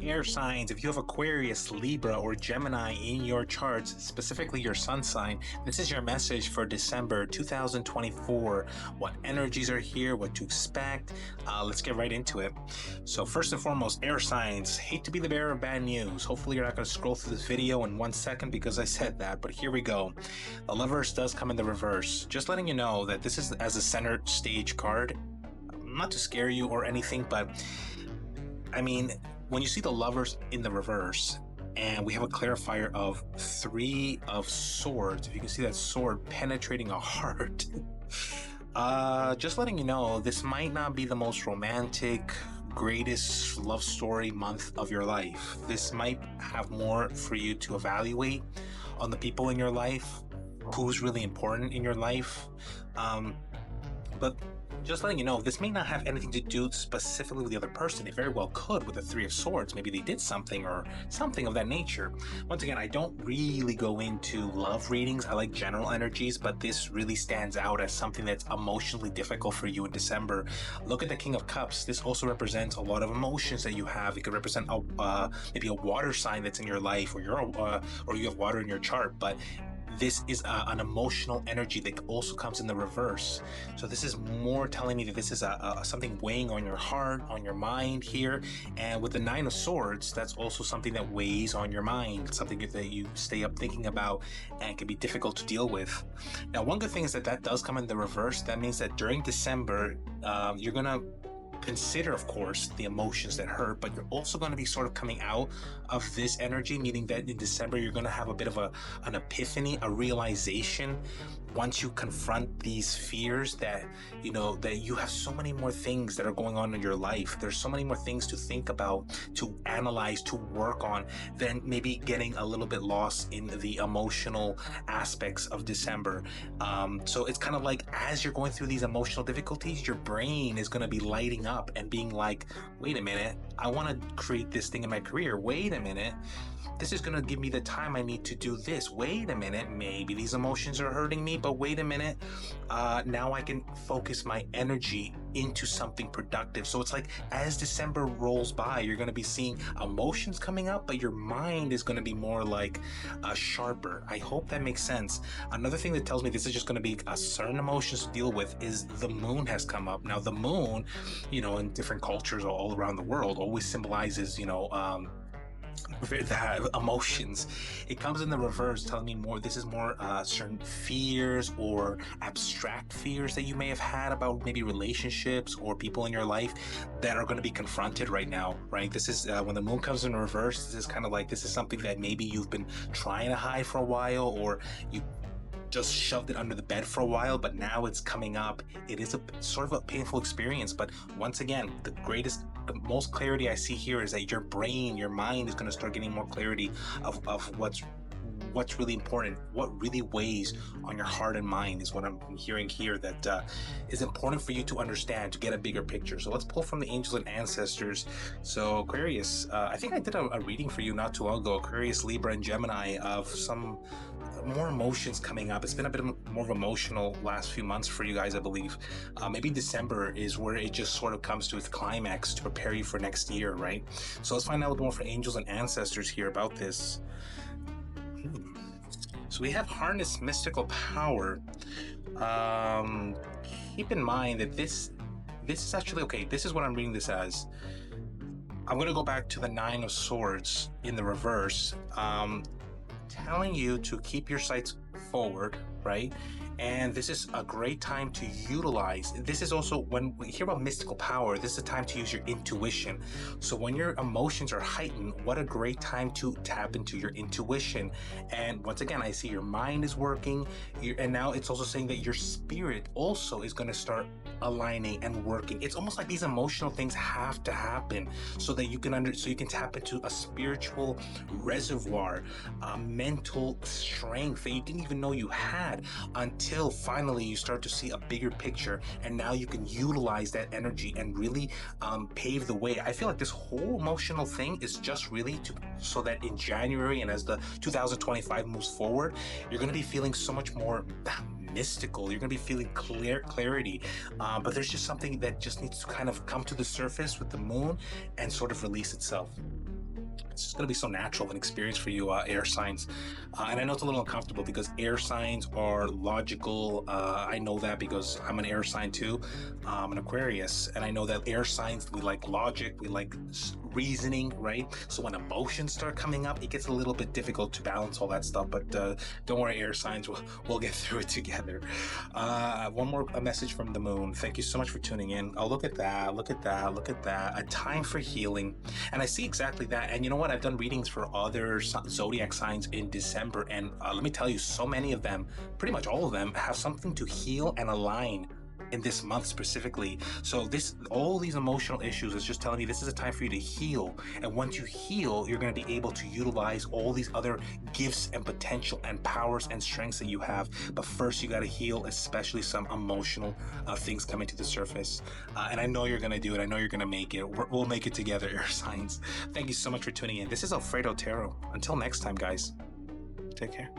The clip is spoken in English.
air signs, if you have Aquarius, Libra, or Gemini in your charts, specifically your sun sign, this is your message for December 2024. What energies are here, what to expect. Let's get right into it. So first and foremost, air signs. Hate to be the bearer of bad news. Hopefully you're not going to scroll through this video in 1 second because I said that, but here we go. The Lovers does come in the reverse. Just letting you know that this is as a center stage card. Not to scare you or anything, but I mean, when you see the Lovers in the reverse, and we have a clarifier of 3 of Swords, if you can see that sword penetrating a heart, just letting you know, this might not be the most romantic, greatest love story month of your life. This might have more for you to evaluate on the people in your life, who's really important in your life, but just letting you know, this may not have anything to do specifically with the other person. It very well could with the 3 of Swords. Maybe they did something or something of that nature. Once again, I don't really go into love readings. I like general energies, but this really stands out as something that's emotionally difficult for you in December. Look at the King of Cups. This also represents a lot of emotions that you have. It could represent maybe a water sign that's in your life, or or you have water in your chart, but this is an emotional energy that also comes in the reverse. So this is more telling me that this is something weighing on your heart, on your mind here. And with the 9 of Swords, that's also something that weighs on your mind, something that you stay up thinking about and can be difficult to deal with. Now, one good thing is that does come in the reverse. That means that during December, you're going to consider, of course, the emotions that hurt, but you're also going to be sort of coming out of this energy, meaning that in December you're going to have a bit of an epiphany, a realization, once you confront these fears that you have so many more things that are going on in your life. There's so many more things to think about, to analyze, to work on, than maybe getting a little bit lost in the emotional aspects of December. So it's kind of like, as you're going through these emotional difficulties, your brain is going to be lighting up and being like, wait a minute, I want to create this thing in my career. Wait a minute, this is going to give me the time I need to do this. Wait a minute, maybe these emotions are hurting me, but wait a minute, now I can focus my energy into something productive. So it's like, as December rolls by, you're going to be seeing emotions coming up, but your mind is going to be more like sharper. I hope that makes sense. Another thing that tells me this is just going to be certain emotions to deal with is the moon has come up. Now, the moon, in different cultures all around the world, always symbolizes, that emotions. It comes in the reverse, telling me more, this is more certain fears or abstract fears that you may have had about maybe relationships or people in your life that are going to be confronted right now, right? This is when the moon comes in reverse, this is kind of like, this is something that maybe you've been trying to hide for a while, or you just shoved it under the bed for a while, but now it's coming up. It is a sort of a painful experience, but once again, the most clarity I see here is that your brain, your mind is going to start getting more clarity of what's really important, what really weighs on your heart and mind is what I'm hearing here that is important for you to understand, to get a bigger picture. So let's pull from the angels and ancestors. So Aquarius, I think I did a reading for you not too long ago, Aquarius, Libra, and Gemini, of some more emotions coming up. It's been a bit more of emotional last few months for you guys, I believe. Maybe December is where it just sort of comes to its climax to prepare you for next year, right? So let's find out a little more for angels and ancestors here about this. So we have harness mystical power. Keep in mind that this is actually, okay, this is what I'm reading this as. I'm going to go back to the 9 of Swords in the reverse, telling you to keep your sights forward, right? And this is a great time to utilize. This is also, when we hear about mystical power, this is a time to use your intuition. So when your emotions are heightened, what a great time to tap into your intuition. And once again, I see your mind is working, and now it's also saying that your spirit also is going to start aligning and working. It's almost like these emotional things have to happen so that you can tap into a spiritual reservoir, a mental strength that you didn't even know you had, until finally you start to see a bigger picture, and now you can utilize that energy and really pave the way. I feel like this whole emotional thing is just really so that in January, and as the 2025 moves forward, you're going to be feeling so much more mystical. You're going to be feeling clarity, but there's just something that just needs to kind of come to the surface with the moon and sort of release itself. It's just going to be so natural of an experience for you, air signs. And I know it's a little uncomfortable because air signs are logical. I know that because I'm an air sign too. I'm an Aquarius, and I know that air signs, we like logic, we like reasoning, right? So when emotions start coming up, it gets a little bit difficult to balance all that stuff. But don't worry, air signs, we'll get through it together. One more a message from the moon. Thank you so much for tuning in. Oh, look at that, look at that, look at that. A time for healing. And I see exactly that. And you know what? I've done readings for other zodiac signs in December. And let me tell you, so many of them, pretty much all of them, have something to heal and align in this month specifically. So all these emotional issues is just telling me this is a time for you to heal. And once you heal, you're going to be able to utilize all these other gifts and potential and powers and strengths that you have. But first, you got to heal, especially some emotional things coming to the surface. And I know you're going to do it. I know you're going to make it. We'll make it together, air signs. Thank you so much for tuning in. This is Alfredo Tarot. Until next time, guys, take care.